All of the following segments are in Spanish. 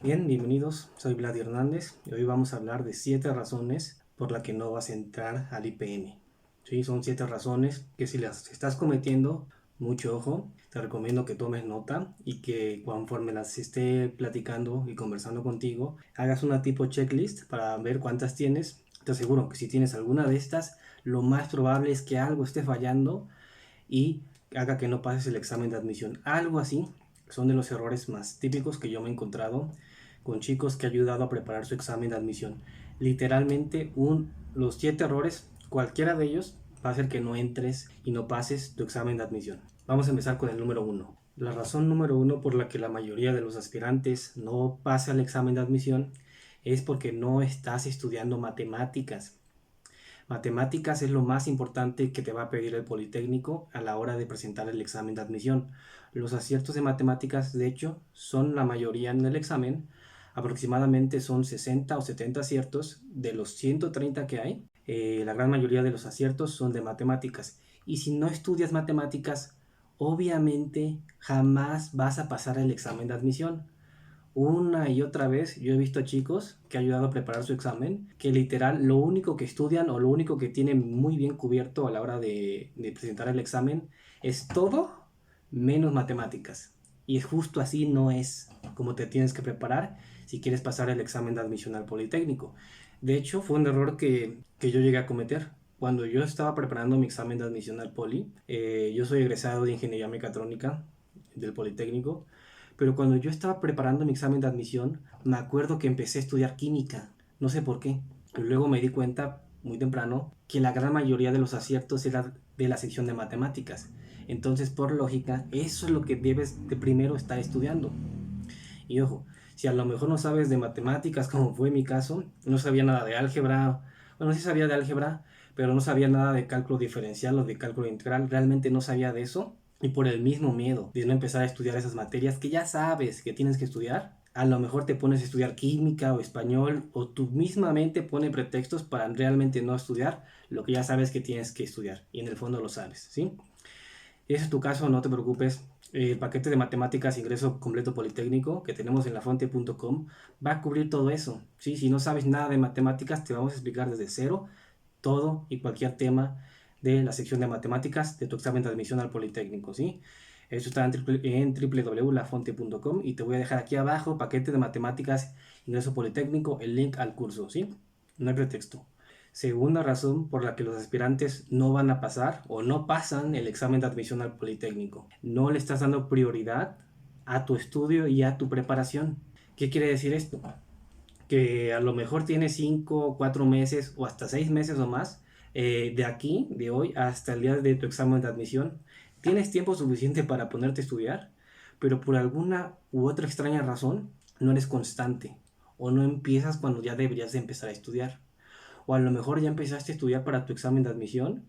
Bien, bienvenidos, soy Vlad Hernández y hoy vamos a hablar de 7 razones por las que no vas a entrar al IPN. Sí, son 7 razones que si las estás cometiendo, mucho ojo, te recomiendo que tomes nota y que conforme las esté platicando y conversando contigo, hagas una tipo checklist para ver cuántas tienes. Te aseguro que si tienes alguna de estas, lo más probable es que algo esté fallando y haga que no pases el examen de admisión. Algo así son de los errores más típicos que yo me he encontrado con chicos que he ayudado a preparar su examen de admisión. Literalmente los 7 errores, cualquiera de ellos va a hacer que no entres y no pases tu examen de admisión. Vamos a empezar con el número uno. La razón número uno por la que la mayoría de los aspirantes no pasa el examen de admisión es porque no estás estudiando matemáticas. Matemáticas es lo más importante que te va a pedir el Politécnico a la hora de presentar el examen de admisión. Los aciertos de matemáticas, de hecho, son la mayoría en el examen. Aproximadamente son 60 o 70 aciertos de los 130 que hay. La gran mayoría de los aciertos son de matemáticas. Y si no estudias matemáticas, obviamente jamás vas a pasar el examen de admisión. Una y otra vez yo he visto chicos que he ayudado a preparar su examen, que literal lo único que estudian o lo único que tienen muy bien cubierto a la hora de presentar el examen es todo menos matemáticas. Y justo así no es como te tienes que preparar si quieres pasar el examen de admisión al Politécnico. De hecho, fue un error que yo llegué a cometer. Cuando yo estaba preparando mi examen de admisión al Poli, yo soy egresado de Ingeniería Mecatrónica del Politécnico, pero cuando yo estaba preparando mi examen de admisión, me acuerdo que empecé a estudiar química. No sé por qué. Y luego me di cuenta muy temprano que la gran mayoría de los aciertos era de la sección de matemáticas. Entonces, por lógica, eso es lo que debes de primero estar estudiando. Y ojo, si a lo mejor no sabes de matemáticas, como fue mi caso, no sabía nada de álgebra, bueno, sí sabía de álgebra, pero no sabía nada de cálculo diferencial o de cálculo integral, realmente no sabía de eso. Y por el mismo miedo de no empezar a estudiar esas materias que ya sabes que tienes que estudiar, a lo mejor te pones a estudiar química o español o tu misma mente pone pretextos para realmente no estudiar lo que ya sabes que tienes que estudiar y en el fondo lo sabes, ¿sí? Si ese es tu caso, no te preocupes. El paquete de matemáticas ingreso completo politécnico que tenemos en lafonte.com va a cubrir todo eso, ¿sí? Si no sabes nada de matemáticas, te vamos a explicar desde cero todo y cualquier tema de la sección de matemáticas de tu examen de admisión al Politécnico, ¿sí? Eso está en www.lafonte.com y te voy a dejar aquí abajo paquete de matemáticas ingreso politécnico, el link al curso, ¿sí? No hay pretexto. Segunda razón por la que los aspirantes no van a pasar o no pasan el examen de admisión al Politécnico. No le estás dando prioridad a tu estudio y a tu preparación. ¿Qué quiere decir esto? Que a lo mejor tienes 5, 4 meses o hasta 6 meses o más de aquí, de hoy, hasta el día de tu examen de admisión. Tienes tiempo suficiente para ponerte a estudiar, pero por alguna u otra extraña razón no eres constante o no empiezas cuando ya deberías de empezar a estudiar. O a lo mejor ya empezaste a estudiar para tu examen de admisión,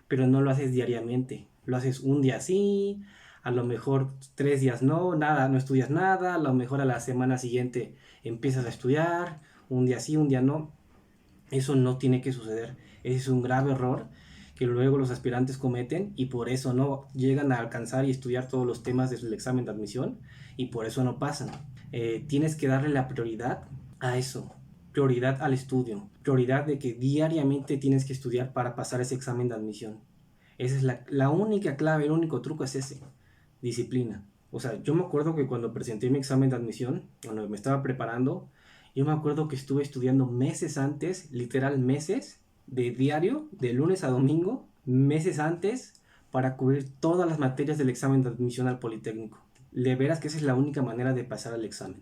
pero no lo haces diariamente. Lo haces un día sí, a lo mejor 3 días no, nada, no estudias nada, a lo mejor a la semana siguiente empiezas a estudiar, un día sí, un día no. Eso no tiene que suceder. Ese es un grave error que luego los aspirantes cometen y por eso no llegan a alcanzar y estudiar todos los temas del examen de admisión y por eso no pasan. Tienes que darle la prioridad a eso, prioridad al estudio, prioridad de que diariamente tienes que estudiar para pasar ese examen de admisión. Esa es la única clave, el único truco es ese, disciplina. O sea, yo me acuerdo que cuando presenté mi examen de admisión, cuando me estaba preparando, yo me acuerdo que estuve estudiando meses antes, literal meses, de diario, de lunes a domingo, meses antes, para cubrir todas las materias del examen de admisión al Politécnico. De veras que esa es la única manera de pasar el examen.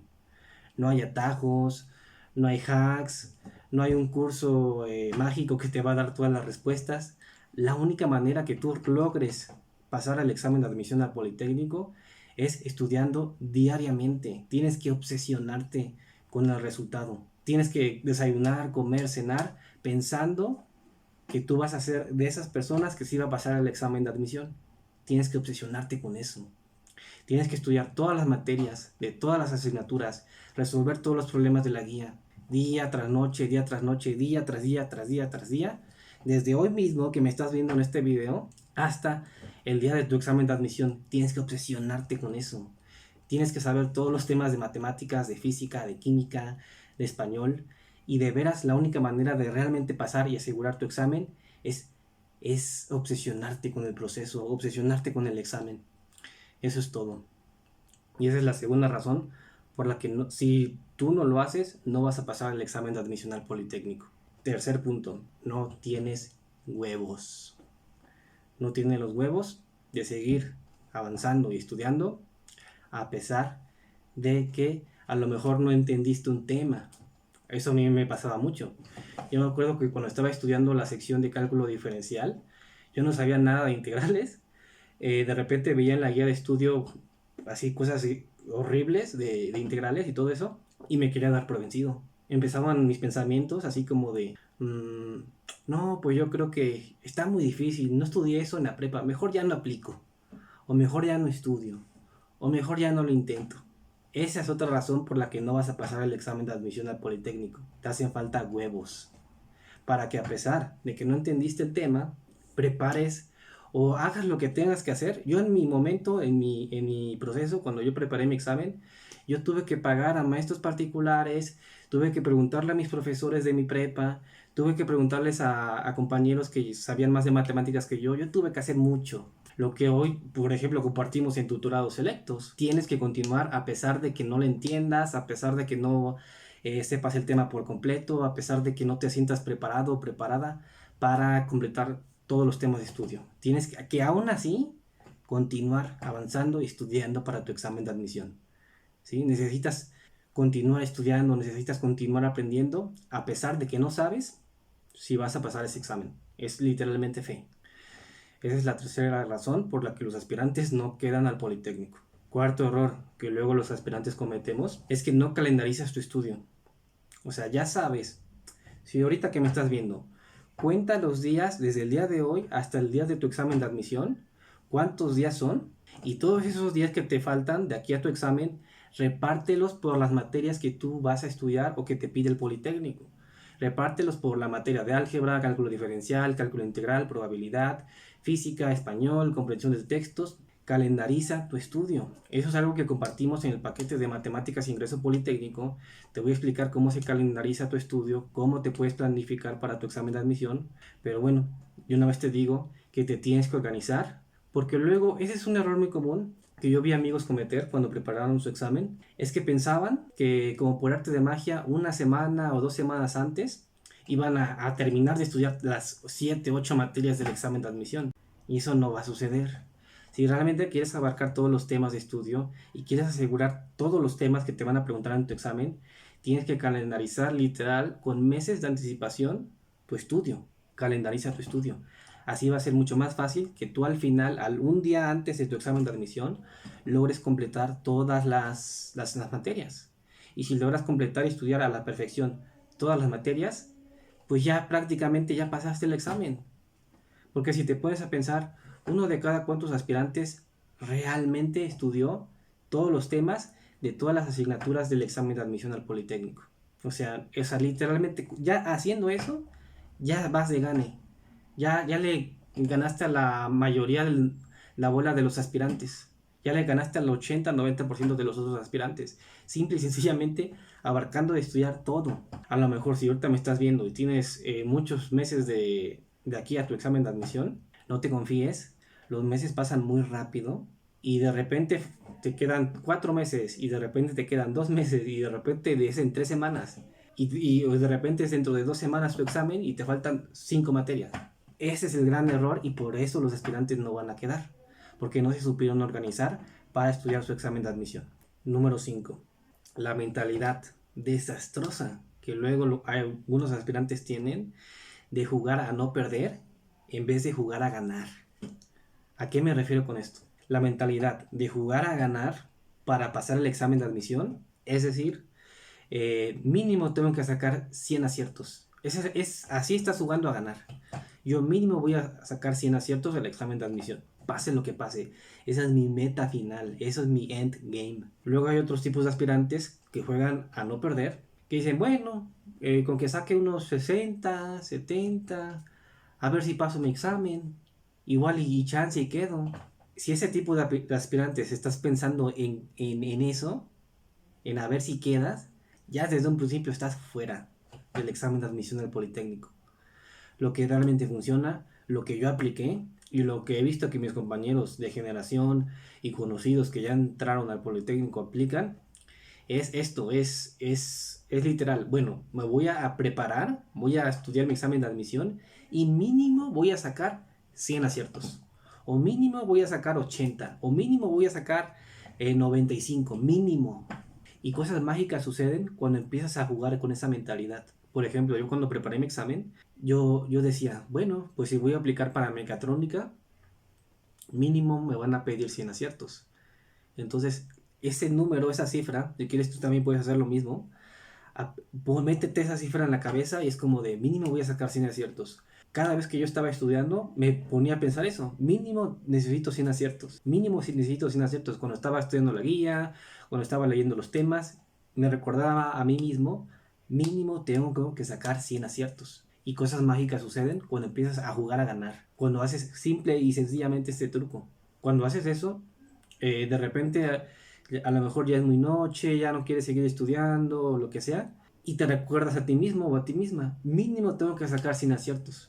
No hay atajos, no hay hacks, no hay un curso mágico que te va a dar todas las respuestas. La única manera que tú logres pasar el examen de admisión al Politécnico es estudiando diariamente. Tienes que obsesionarte con el resultado. Tienes que desayunar, comer, cenar, pensando que tú vas a ser de esas personas que sí va a pasar el examen de admisión. Tienes que obsesionarte con eso. Tienes que estudiar todas las materias de todas las asignaturas, resolver todos los problemas de la guía, día tras noche, día tras noche, día tras día, tras día, tras día, desde hoy mismo que me estás viendo en este video hasta el día de tu examen de admisión. Tienes que obsesionarte con eso. Tienes que saber todos los temas de matemáticas, de física, de química, de español. Y de veras, la única manera de realmente pasar y asegurar tu examen es obsesionarte con el proceso, obsesionarte con el examen. Eso es todo. Y esa es la segunda razón por la que si tú no lo haces, no vas a pasar el examen de admisión al Politécnico. Tercer punto, no tienes huevos. No tienes los huevos de seguir avanzando y estudiando a pesar de que a lo mejor no entendiste un tema. Eso a mí me pasaba mucho. Yo me acuerdo que cuando estaba estudiando la sección de cálculo diferencial, yo no sabía nada de integrales. De repente veía en la guía de estudio así cosas horribles de integrales y todo eso, y me quería dar por vencido. Empezaban mis pensamientos así como de, no, pues yo creo que está muy difícil, no estudié eso en la prepa, mejor ya no aplico, o mejor ya no estudio, o mejor ya no lo intento. Esa es otra razón por la que no vas a pasar el examen de admisión al Politécnico. Te hacen falta huevos. Para que a pesar de que no entendiste el tema, prepares o hagas lo que tengas que hacer. Yo en mi momento, en mi proceso, cuando yo preparé mi examen, yo tuve que pagar a maestros particulares, tuve que preguntarle a mis profesores de mi prepa, tuve que preguntarles a compañeros que sabían más de matemáticas que yo tuve que hacer mucho. Lo que hoy, por ejemplo, compartimos en tutorados selectos. Tienes que continuar a pesar de que no lo entiendas, a pesar de que no sepas el tema por completo, a pesar de que no te sientas preparado o preparada para completar todos los temas de estudio. Tienes que aún así continuar avanzando y estudiando para tu examen de admisión. ¿Sí? Necesitas continuar estudiando, necesitas continuar aprendiendo, a pesar de que no sabes si vas a pasar ese examen. Es literalmente fe. Esa es la tercera razón por la que los aspirantes no quedan al Politécnico. Cuarto error que luego los aspirantes cometemos es que no calendarizas tu estudio. O sea, ya sabes, si ahorita que me estás viendo, cuenta los días desde el día de hoy hasta el día de tu examen de admisión, cuántos días son, y todos esos días que te faltan de aquí a tu examen, repártelos por las materias que tú vas a estudiar o que te pide el Politécnico. Repártelos por la materia de álgebra, cálculo diferencial, cálculo integral, probabilidad, física, español, comprensión de textos. Calendariza tu estudio. Eso es algo que compartimos en el paquete de matemáticas ingreso Politécnico. Te voy a explicar cómo se calendariza tu estudio, cómo te puedes planificar para tu examen de admisión. Pero bueno, yo una vez te digo que te tienes que organizar, porque luego ese es un error muy común que yo vi amigos cometer cuando prepararon su examen, es que pensaban que como por arte de magia, una semana o 2 semanas antes iban a terminar de estudiar las 7, 8 materias del examen de admisión. Y eso no va a suceder. Si realmente quieres abarcar todos los temas de estudio y quieres asegurar todos los temas que te van a preguntar en tu examen, tienes que calendarizar literal con meses de anticipación tu estudio. Calendariza tu estudio. Así va a ser mucho más fácil que tú al final, un día antes de tu examen de admisión, logres completar todas las materias. Y si logras completar y estudiar a la perfección todas las materias, pues ya prácticamente ya pasaste el examen. Porque si te pones a pensar, uno de cada cuantos aspirantes realmente estudió todos los temas de todas las asignaturas del examen de admisión al Politécnico. O sea, literalmente, ya haciendo eso, ya vas de gane. Ya le ganaste a la mayoría de la bola de los aspirantes. Ya le ganaste al 80-90% de los otros aspirantes. Simple y sencillamente abarcando de estudiar todo. A lo mejor si ahorita me estás viendo y tienes muchos meses de aquí a tu examen de admisión, no te confíes. Los meses pasan muy rápido y de repente te quedan 4 meses y de repente te quedan 2 meses y de repente es en 3 semanas. Y de repente es dentro de 2 semanas tu examen y te faltan 5 materias. Ese es el gran error y por eso los aspirantes no van a quedar, porque no se supieron organizar para estudiar su examen de admisión. Número 5. La mentalidad desastrosa que luego algunos aspirantes tienen de jugar a no perder en vez de jugar a ganar. ¿A qué me refiero con esto? La mentalidad de jugar a ganar para pasar el examen de admisión, es decir, mínimo tengo que sacar 100 aciertos. Así estás jugando a ganar. Yo mínimo voy a sacar 100 aciertos del examen de admisión. Pase lo que pase. Esa es mi meta final. Eso es mi end game. Luego hay otros tipos de aspirantes que juegan a no perder. Que dicen, bueno, con que saque unos 60, 70, a ver si paso mi examen. Igual y chance y quedo. Si ese tipo de aspirantes estás pensando en eso, en a ver si quedas, ya desde un principio estás fuera del examen de admisión al Politécnico. Lo que realmente funciona, lo que yo apliqué y lo que he visto que mis compañeros de generación y conocidos que ya entraron al Politécnico aplican, es esto, es literal. Bueno, me voy a preparar, voy a estudiar mi examen de admisión y mínimo voy a sacar 100 aciertos. O mínimo voy a sacar 80. O mínimo voy a sacar 95. Mínimo. Y cosas mágicas suceden cuando empiezas a jugar con esa mentalidad. Por ejemplo, yo cuando preparé mi examen, yo decía, bueno, pues si voy a aplicar para mecatrónica, mínimo me van a pedir 100 aciertos. Entonces, ese número, esa cifra, si quieres tú también puedes hacer lo mismo, métete esa cifra en la cabeza y es como de mínimo voy a sacar 100 aciertos. Cada vez que yo estaba estudiando me ponía a pensar eso, mínimo necesito 100 aciertos, mínimo si necesito 100 aciertos. Cuando estaba estudiando la guía, cuando estaba leyendo los temas, me recordaba a mí mismo, mínimo tengo que sacar 100 aciertos. Y cosas mágicas suceden cuando empiezas a jugar a ganar, cuando haces simple y sencillamente este truco. Cuando haces eso, de repente a lo mejor ya es muy noche, ya no quieres seguir estudiando o lo que sea, y te recuerdas a ti mismo o a ti misma, mínimo tengo que sacar 100 aciertos.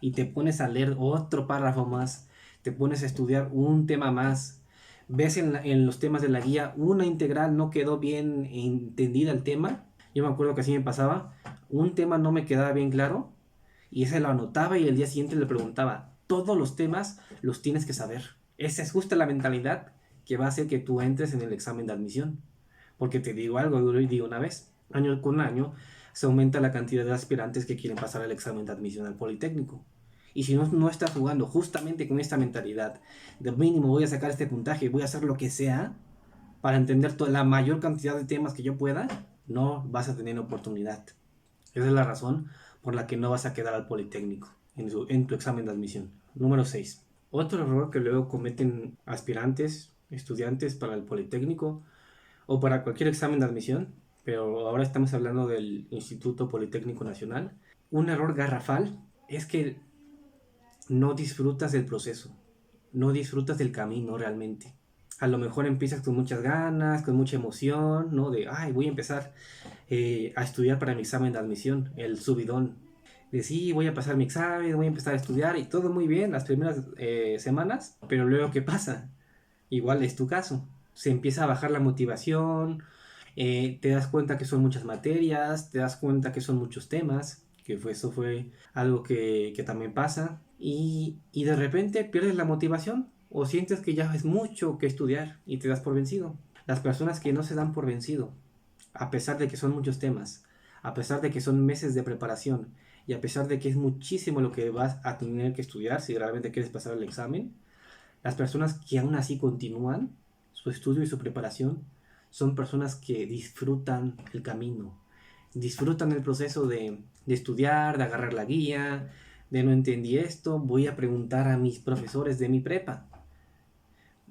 Y te pones a leer otro párrafo más, te pones a estudiar un tema más, ves en los temas de la guía una integral no quedó bien entendida el tema. Yo me acuerdo que así me pasaba, un tema no me quedaba bien claro y ese lo anotaba y el día siguiente le preguntaba, todos los temas los tienes que saber. Esa es justa la mentalidad que va a hacer que tú entres en el examen de admisión. Porque te digo algo, y digo una vez, año con año se aumenta la cantidad de aspirantes que quieren pasar el examen de admisión al Politécnico. Y si no estás jugando justamente con esta mentalidad de mínimo voy a sacar este puntaje, voy a hacer lo que sea para entender la mayor cantidad de temas que yo pueda, no vas a tener oportunidad. Esa es la razón por la que no vas a quedar al Politécnico en tu examen de admisión. Número 6. Otro error que luego cometen aspirantes, estudiantes para el Politécnico o para cualquier examen de admisión, pero ahora estamos hablando del Instituto Politécnico Nacional. Un error garrafal es que no disfrutas del proceso, no disfrutas del camino realmente. A lo mejor empiezas con muchas ganas, con mucha emoción, ¿no? De, ay, voy a empezar a estudiar para mi examen de admisión, el subidón. De sí, voy a pasar mi examen, voy a empezar a estudiar y todo muy bien las primeras semanas, pero luego ¿qué pasa? Igual es tu caso. Se empieza a bajar la motivación, te das cuenta que son muchas materias, te das cuenta que son muchos temas, eso fue algo que también pasa, y de repente pierdes la motivación o sientes que ya es mucho que estudiar y te das por vencido. Las personas que no se dan por vencido, a pesar de que son muchos temas, a pesar de que son meses de preparación y a pesar de que es muchísimo lo que vas a tener que estudiar si realmente quieres pasar el examen, las personas que aún así continúan su estudio y su preparación son personas que disfrutan el camino, disfrutan el proceso de estudiar, de agarrar la guía, de no entendí esto, voy a preguntar a mis profesores de mi prepa.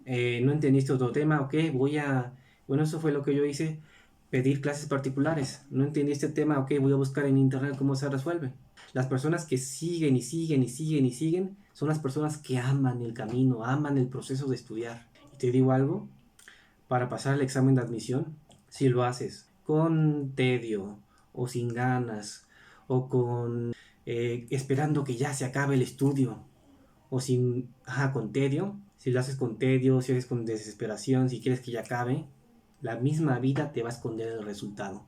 No entendiste otro tema, ok, bueno, eso fue lo que yo hice, pedir clases particulares. No entendí este tema, ok, voy a buscar en internet cómo se resuelve. Las personas que siguen y siguen y siguen y siguen son las personas que aman el camino, aman el proceso de estudiar. Y te digo algo, para pasar el examen de admisión, si lo haces con tedio o sin ganas o con esperando que ya se acabe el estudio o con tedio, si lo haces con tedio, si lo haces con desesperación, si quieres que ya acabe, la misma vida te va a esconder el resultado.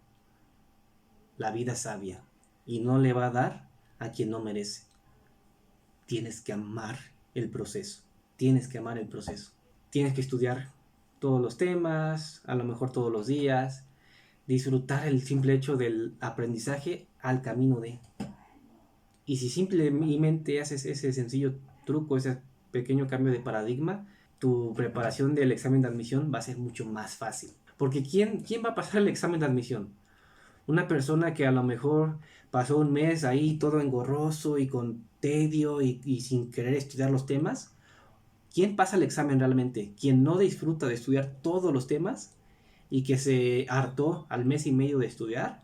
La vida es sabia y no le va a dar a quien no merece. Tienes que amar el proceso. Tienes que amar el proceso. Tienes que estudiar todos los temas, a lo mejor todos los días, disfrutar el simple hecho del aprendizaje al camino de. Y si simplemente haces ese sencillo truco, ese pequeño cambio de paradigma, tu preparación del examen de admisión va a ser mucho más fácil. Porque ¿quién va a pasar el examen de admisión? Una persona que a lo mejor pasó un mes ahí todo engorroso y con tedio y sin querer estudiar los temas. ¿Quién pasa el examen realmente? ¿Quién no disfruta de estudiar todos los temas y que se hartó al mes y medio de estudiar?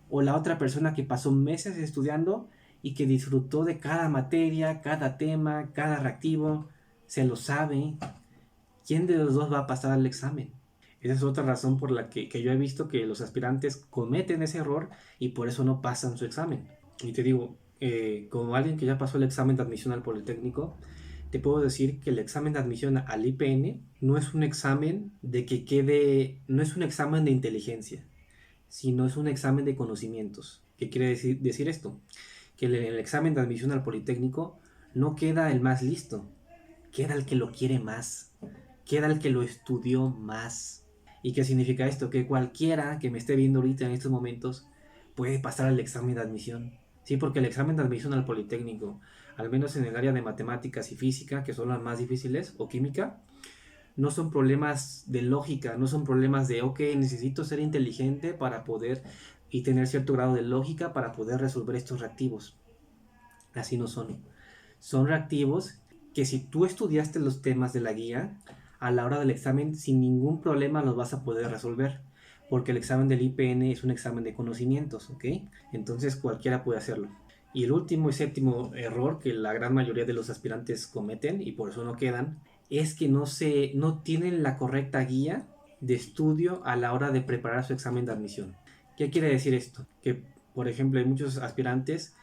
¿O la otra persona que pasó meses estudiando y que disfrutó de cada materia, cada tema, cada reactivo? se lo sabe, ¿quién de los dos va a pasar al examen? Esa es otra razón por la que yo he visto que los aspirantes cometen ese error y por eso no pasan su examen. Y te digo, como alguien que ya pasó el examen de admisión al Politécnico, te puedo decir que el examen de admisión al IPN no es un examen de que quede, no es un examen de inteligencia, sino es un examen de conocimientos. ¿Qué quiere decir esto? Que en el examen de admisión al Politécnico no queda el más listo, queda el que lo quiere más, queda el que lo estudió más. ¿Y qué significa esto? Que cualquiera que me esté viendo ahorita en estos momentos puede pasar al examen de admisión. Sí, porque el examen de admisión al Politécnico, al menos en el área de matemáticas y física, que son las más difíciles, o química, no son problemas de lógica, no son problemas de, ok, necesito ser inteligente para poder y tener cierto grado de lógica para poder resolver estos reactivos. Así no son. Son reactivos que si tú estudiaste los temas de la guía, a la hora del examen sin ningún problema los vas a poder resolver. Porque el examen del IPN es un examen de conocimientos, ¿ok? Entonces cualquiera puede hacerlo. Y el último y séptimo error que la gran mayoría de los aspirantes cometen, y por eso no quedan, es que no tienen la correcta guía de estudio a la hora de preparar su examen de admisión. ¿Qué quiere decir esto? Que, por ejemplo, hay muchos aspirantes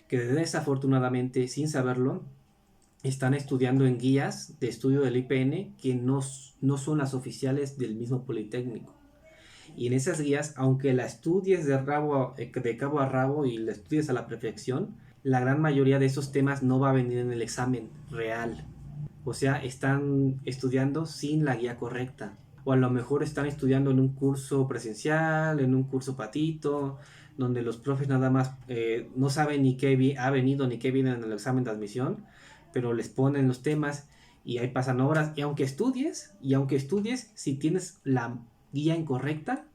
que desafortunadamente, sin saberlo, están estudiando en guías de estudio del IPN que no son las oficiales del mismo Politécnico. Y en esas guías, aunque la estudies de cabo a rabo y la estudies a la perfección, la gran mayoría de esos temas no va a venir en el examen real. O sea, están estudiando sin la guía correcta. O a lo mejor están estudiando en un curso presencial, en un curso patito, donde los profes nada más no saben ni qué ha venido ni qué viene en el examen de admisión, pero les ponen los temas y ahí pasan horas. Y aunque estudies, si tienes la guía incorrecta,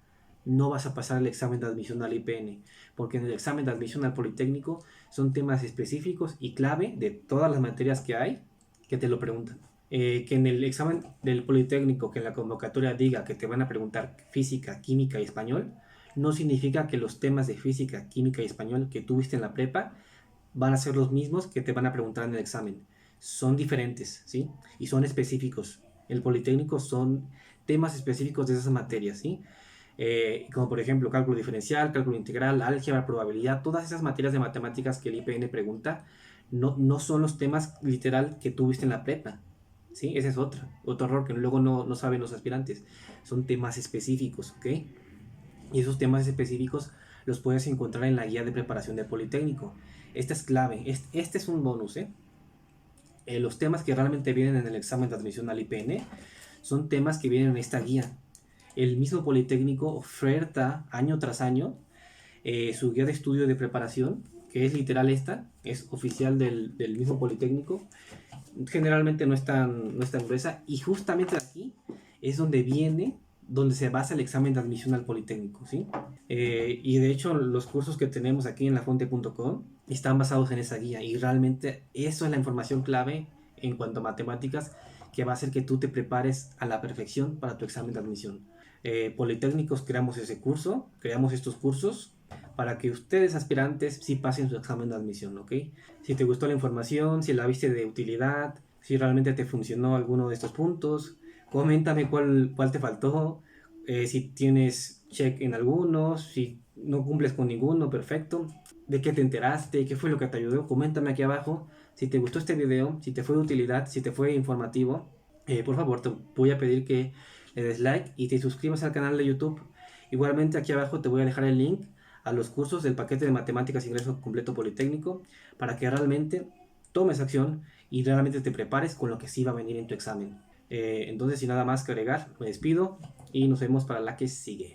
no vas a pasar el examen de admisión al IPN, porque en el examen de admisión al Politécnico son temas específicos y clave de todas las materias que hay que te lo preguntan. Que en el examen del Politécnico, que en la convocatoria diga que te van a preguntar física, química y español, no significa que los temas de física, química y español que tuviste en la prepa van a ser los mismos que te van a preguntar en el examen. Son diferentes, ¿sí? Y son específicos. El Politécnico son temas específicos de esas materias, ¿sí? Como por ejemplo cálculo diferencial, cálculo integral, álgebra, probabilidad, todas esas materias de matemáticas que el IPN pregunta, no son los temas literal que tuviste en la prepa, ¿sí? Ese es otro error que luego no saben los aspirantes. Son temas específicos, ¿ok? Y esos temas específicos los puedes encontrar en la guía de preparación del Politécnico. Esta es clave, este es un bonus, ¿eh? Los temas que realmente vienen en el examen de admisión al IPN son temas que vienen en esta guía. El mismo Politécnico oferta año tras año su guía de estudio de preparación, que es literal esta, es oficial del mismo Politécnico. Generalmente no es tan gruesa y justamente aquí es donde se basa el examen de admisión al Politécnico, ¿sí? Y de hecho los cursos que tenemos aquí en lafonte.com están basados en esa guía y realmente eso es la información clave en cuanto a matemáticas que va a hacer que tú te prepares a la perfección para tu examen de admisión. Politécnicos creamos estos cursos para que ustedes aspirantes sí pasen su examen de admisión, ¿ok? Si te gustó la información, si la viste de utilidad, si realmente te funcionó alguno de estos puntos, coméntame cuál te faltó, si tienes check en algunos, si no cumples con ninguno, perfecto. ¿De qué te enteraste? ¿Qué fue lo que te ayudó? Coméntame aquí abajo. Si te gustó este video, si te fue de utilidad, si te fue informativo, por favor te voy a pedir que le des like y te suscribas al canal de YouTube. Igualmente aquí abajo te voy a dejar el link a los cursos del paquete de matemáticas ingreso completo Politécnico para que realmente tomes acción y realmente te prepares con lo que sí va a venir en tu examen. Entonces, sin nada más que agregar, me despido y nos vemos para la que sigue.